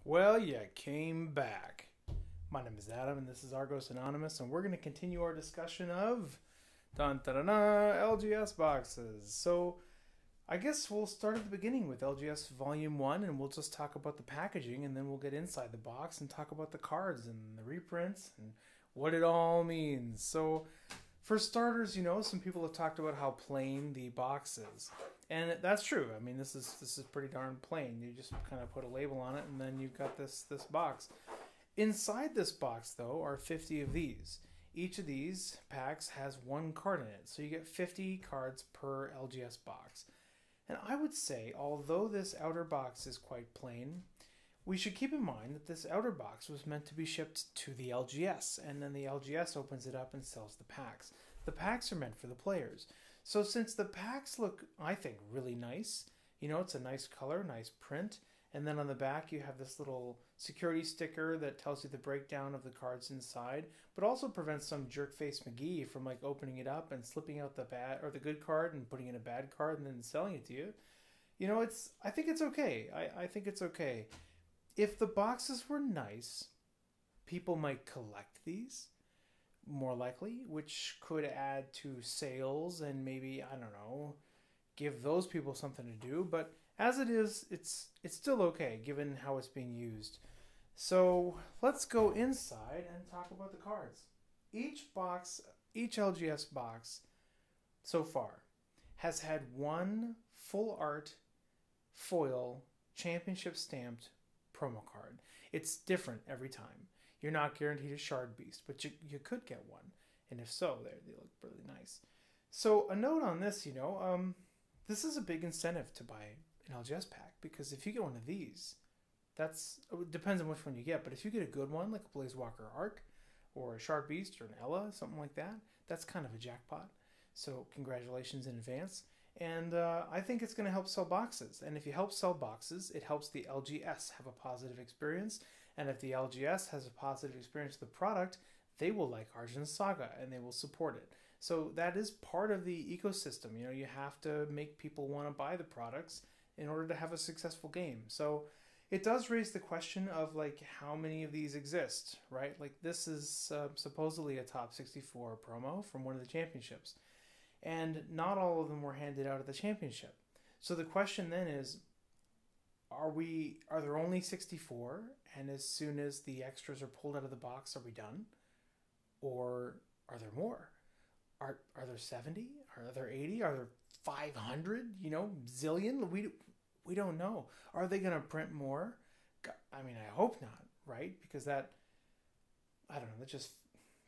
Well, you came back. My name is Adam, and this is Argos Anonymous, and we're going to continue our discussion of dun, dun, dun, dun, LGS boxes. So, I guess we'll start at the beginning with LGS Volume 1, and we'll just talk about the packaging, and then we'll get inside the box and talk about the cards and the reprints and what it all means. So, for starters, some people have talked about how plain the box is. And that's true. I mean, this is pretty darn plain. You just kind of put a label on it, and then you've got this box. Inside this box, though, are 50 of these. Each of these packs has one card in it, so you get 50 cards per LGS box. And I would say, although this outer box is quite plain, we should keep in mind that this outer box was meant to be shipped to the LGS, and then the LGS opens it up and sells the packs. The packs are meant for the players. So since the packs look, I think, really nice, it's a nice color, nice print, and then on the back you have this little security sticker that tells you the breakdown of the cards inside, but also prevents some jerkface McGee from opening it up and slipping out the bad or the good card and putting in a bad card and then selling it to you. I think it's okay. I think it's okay. If the boxes were nice, people might collect these, more likely, which could add to sales and maybe, I don't know, give those people something to do. But as it is, it's still okay given how it's being used. So let's go inside and talk about the cards. Each LGS box so far has had one full art foil championship stamped promo card. It's different every time. You're not guaranteed a Shard Beast, but you could get one. And if so, they look really nice. So a note on this, this is a big incentive to buy an LGS pack, because if you get one of these, it depends on which one you get, but if you get a good one, like a Blazewalker Arc, or a Shard Beast, or an Ella, something like that, that's kind of a jackpot. So congratulations in advance. And I think it's going to help sell boxes. And if you help sell boxes, it helps the LGS have a positive experience. And if the LGS has a positive experience with the product, they will like Argent Saga and they will support it. So that is part of the ecosystem. You have to make people want to buy the products in order to have a successful game. So it does raise the question of how many of these exist, right? This is supposedly a top 64 promo from one of the championships. And not all of them were handed out at the championship. So the question then is, are there only 64, and as soon as the extras are pulled out of the box, are we done? Or are there more? Are there 70? Are there 80? Are there 500? Zillion? We don't know. Are they going to print more? I mean, I hope not, right? Because I don't know,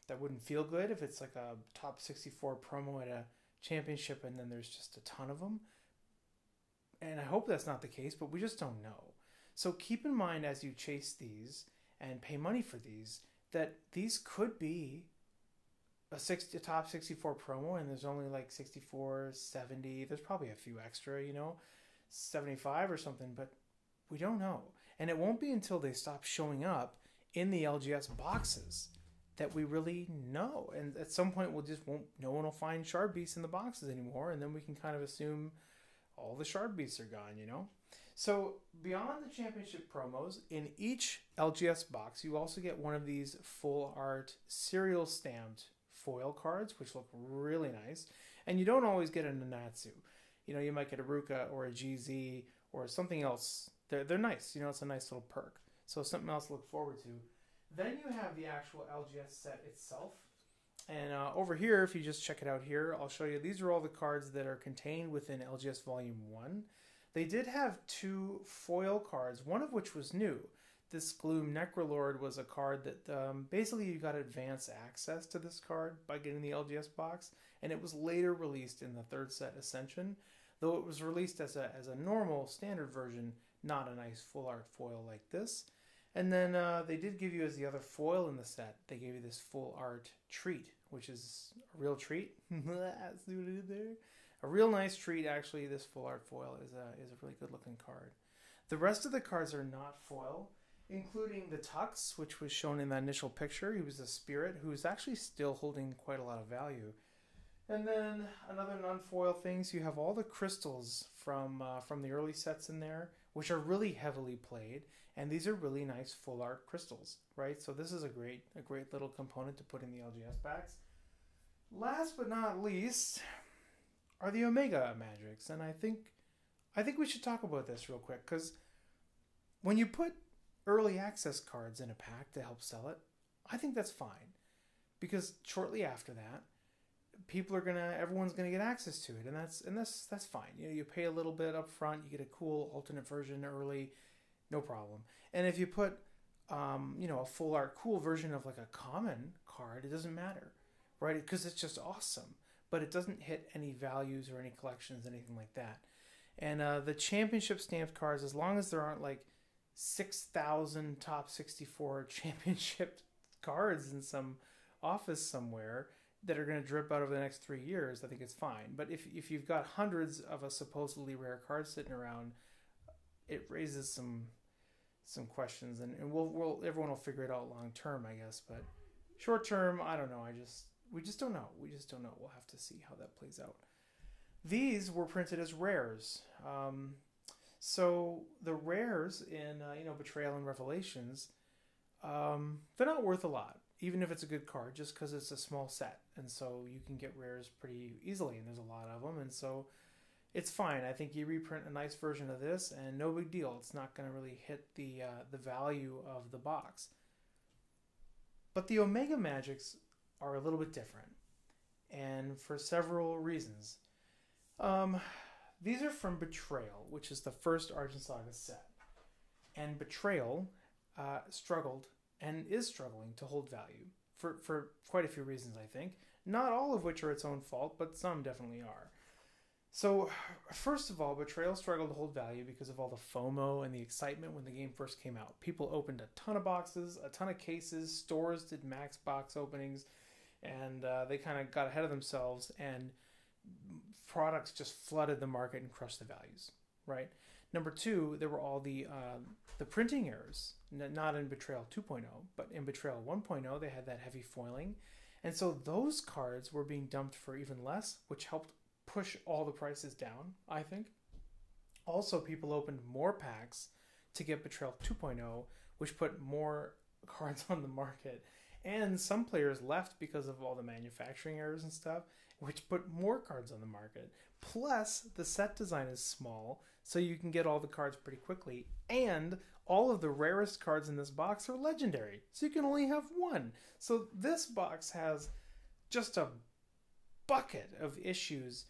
that wouldn't feel good if it's like a top 64 promo at a championship and then there's just a ton of them. And I hope that's not the case, but we just don't know. So keep in mind as you chase these and pay money for these, that these could be a top 64 promo, and there's only 64, 70. There's probably a few extra, 75 or something, but we don't know. And it won't be until they stop showing up in the LGS boxes that we really know. And at some point no one will find Shard Beasts in the boxes anymore, and then we can kind of assume all the Shard Beasts are gone, So beyond the championship promos, in each LGS box, you also get one of these full art serial stamped foil cards, which look really nice. And you don't always get a Nanatsu. You might get a Ruka or a GZ or something else. They're nice. It's a nice little perk. So something else to look forward to. Then you have the actual LGS set itself. And over here, if you just check it out here, I'll show you. These are all the cards that are contained within LGS Volume 1. They did have 2 foil cards, one of which was new. This Gloom Necrolord was a card that basically you got advance access to this card by getting the LGS box. And it was later released in the 3rd set, Ascension. Though it was released as a normal standard version, not a nice full art foil like this. And then they did give you, as the other foil in the set, they gave you this full art treat, which is a real treat. See what I did there? A real nice treat, actually. This full art foil is a really good looking card. The rest of the cards are not foil, including the Tux, which was shown in that initial picture. He was a spirit who's actually still holding quite a lot of value. And then another non-foil things, you have all the crystals from the early sets in there, which are really heavily played, and these are really nice full art crystals, right? So this is a great little component to put in the LGS packs. Last but not least are the Omega Magics, and I think we should talk about this real quick, because when you put early access cards in a pack to help sell it, I think that's fine, because shortly after that, everyone's gonna get access to it, and that's fine. You know, you pay a little bit up front, you get a cool alternate version early, no problem. And if you put a full art cool version of like a common card, it doesn't matter, right? Because it's just awesome, but it doesn't hit any values or any collections, anything like that. And the championship stamped cards, as long as there aren't like 6,000 top 64 championship cards in some office somewhere that are going to drip out over the next 3 years, I think it's fine. But if you've got hundreds of a supposedly rare card sitting around, it raises some questions, and everyone will figure it out long term, I guess. But short term, I don't know. We just don't know. We'll have to see how that plays out. These were printed as rares. So the rares in Betrayal and Revelations, they're not worth a lot, even if it's a good card, just because it's a small set, and so you can get rares pretty easily, and there's a lot of them, and so it's fine. I think you reprint a nice version of this, and no big deal. It's not going to really hit the value of the box. But the Omega Magics are a little bit different, and for several reasons. These are from Betrayal, which is the first Argent Saga set. And Betrayal struggled and is struggling to hold value for quite a few reasons, I think. Not all of which are its own fault, but some definitely are. So, first of all, Betrayal struggled to hold value because of all the FOMO and the excitement when the game first came out. People opened a ton of boxes, a ton of cases, stores did max box openings, and they kind of got ahead of themselves, and products just flooded the market and crushed the values, right? Number two, there were all the printing errors, not in Betrayal 2.0, but in Betrayal 1.0, they had that heavy foiling. And so those cards were being dumped for even less, which helped push all the prices down, I think. Also, people opened more packs to get Betrayal 2.0, which put more cards on the market. And some players left because of all the manufacturing errors and stuff, which put more cards on the market. Plus, the set design is small, so you can get all the cards pretty quickly. And all of the rarest cards in this box are legendary, so you can only have one. So this box has just a bucket of issues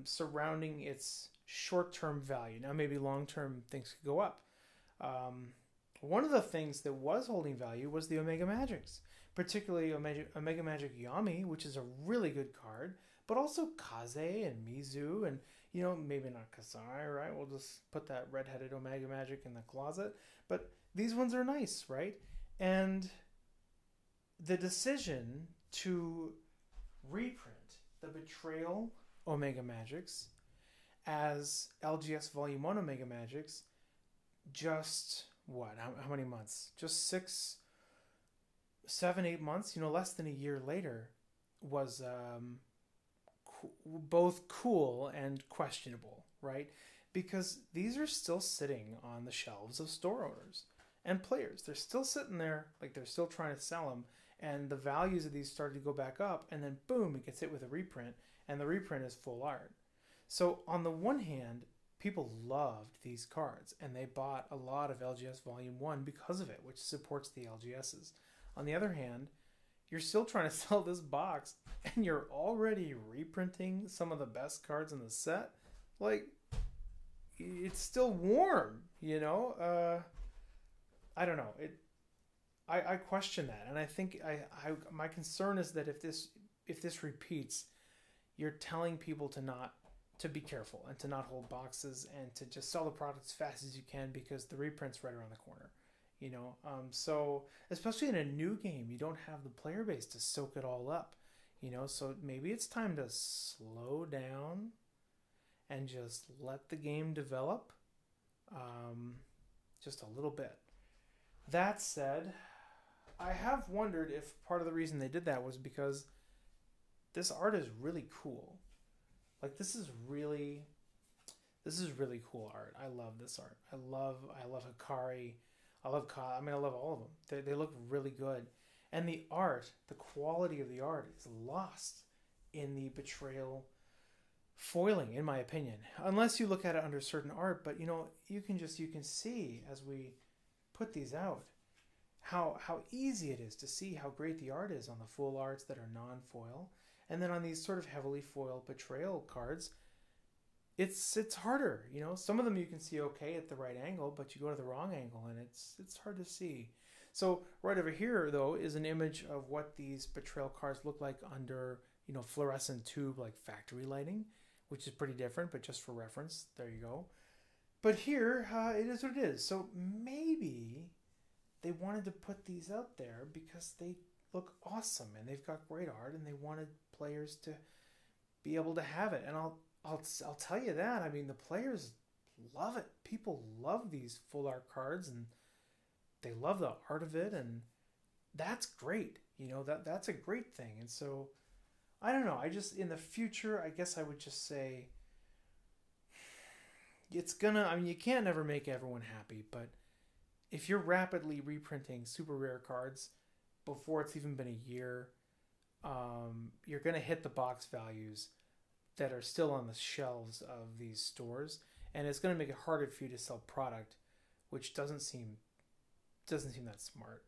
surrounding its short-term value. Now, maybe long-term things could go up. One of the things that was holding value was the Omega Magics, particularly Omega Magic Yami, which is a really good card, but also Kaze and Mizu, and maybe not Kasai, right? We'll just put that red-headed Omega Magic in the closet. But these ones are nice, right? And the decision to reprint the Betrayal Omega Magics as LGS Volume 1 Omega Magics just, how many months? Just 6, 7, 8 months, less than a year later, was both cool and questionable, right? Because these are still sitting on the shelves of store owners and players. They're still sitting there, like they're still trying to sell them, and the values of these started to go back up, and then boom, it gets hit with a reprint, and the reprint is full art. So on the one hand, people loved these cards, and they bought a lot of LGS Volume 1 because of it, which supports the LGSs. On the other hand, you're still trying to sell this box, and you're already reprinting some of the best cards in the set. Like, it's still warm, I don't know. I question that, and I think my concern is that if this repeats, you're telling people to be careful and to not hold boxes and to just sell the product as fast as you can because the reprint's right around the corner. So especially in a new game, you don't have the player base to soak it all up, so maybe it's time to slow down and just let the game develop just a little bit. That said, I have wondered if part of the reason they did that was because this art is really cool. Like, this is really This is really cool art. I love this art. I love Hikari. I mean, I love all of them. They look really good. And the art, the quality of the art is lost in the Betrayal foiling, in my opinion. Unless you look at it under certain art, but you can see as we put these out how easy it is to see how great the art is on the full arts that are non-foil. And then on these sort of heavily foiled Betrayal cards, it's harder. Some of them you can see okay at the right angle, but you go to the wrong angle and it's hard to see. So right over here though is an image of what these Betrayal cards look like under fluorescent tube like factory lighting, which is pretty different, but just for reference, there you go. But here it is what it is. So maybe they wanted to put these out there because they look awesome and they've got great art and they wanted players to be able to have it. And I'll tell you that. I mean, the players love it. People love these full art cards and they love the art of it, and that's great. That's a great thing. And so I don't know. I just, in the future, I guess I would just say you can't never make everyone happy, but if you're rapidly reprinting super rare cards before it's even been a year, you're going to hit the box values that are still on the shelves of these stores, and it's going to make it harder for you to sell product, which doesn't seem that smart.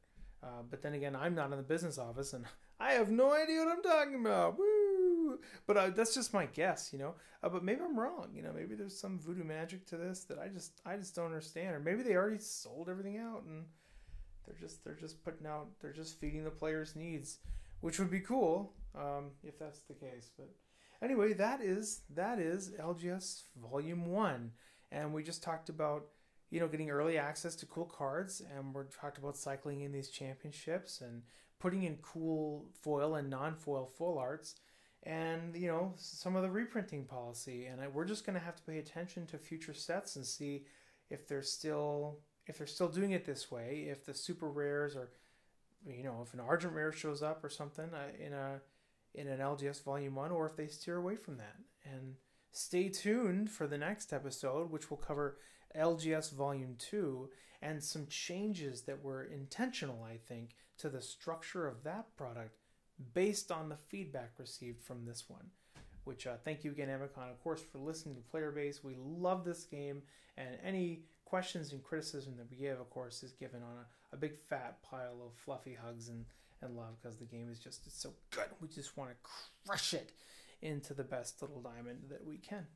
But then again, I'm not in the business office, and I have no idea what I'm talking about. Woo! But that's just my guess, But maybe I'm wrong. Maybe there's some voodoo magic to this that I just don't understand, or maybe they already sold everything out and they're just putting out, they're just feeding the players' needs, which would be cool if that's the case. But anyway, that is LGS Volume 1, and we just talked about getting early access to cool cards, and we're talked about cycling in these championships and putting in cool foil and non-foil full arts, and some of the reprinting policy. And we're just going to have to pay attention to future sets and see if they're still doing it this way. If the super rares, or if an Argent rare shows up or something in an LGS Volume 1, or if they steer away from that. And stay tuned for the next episode, which will cover LGS Volume 2 and some changes that were intentional, I think, to the structure of that product based on the feedback received from this one. Which, thank you again, Amicon, of course, for listening to Player Base. We love this game, and any questions and criticism that we give, of course, is given on a big fat pile of fluffy hugs and love, because the game is it's so good. We just want to crush it into the best little diamond that we can.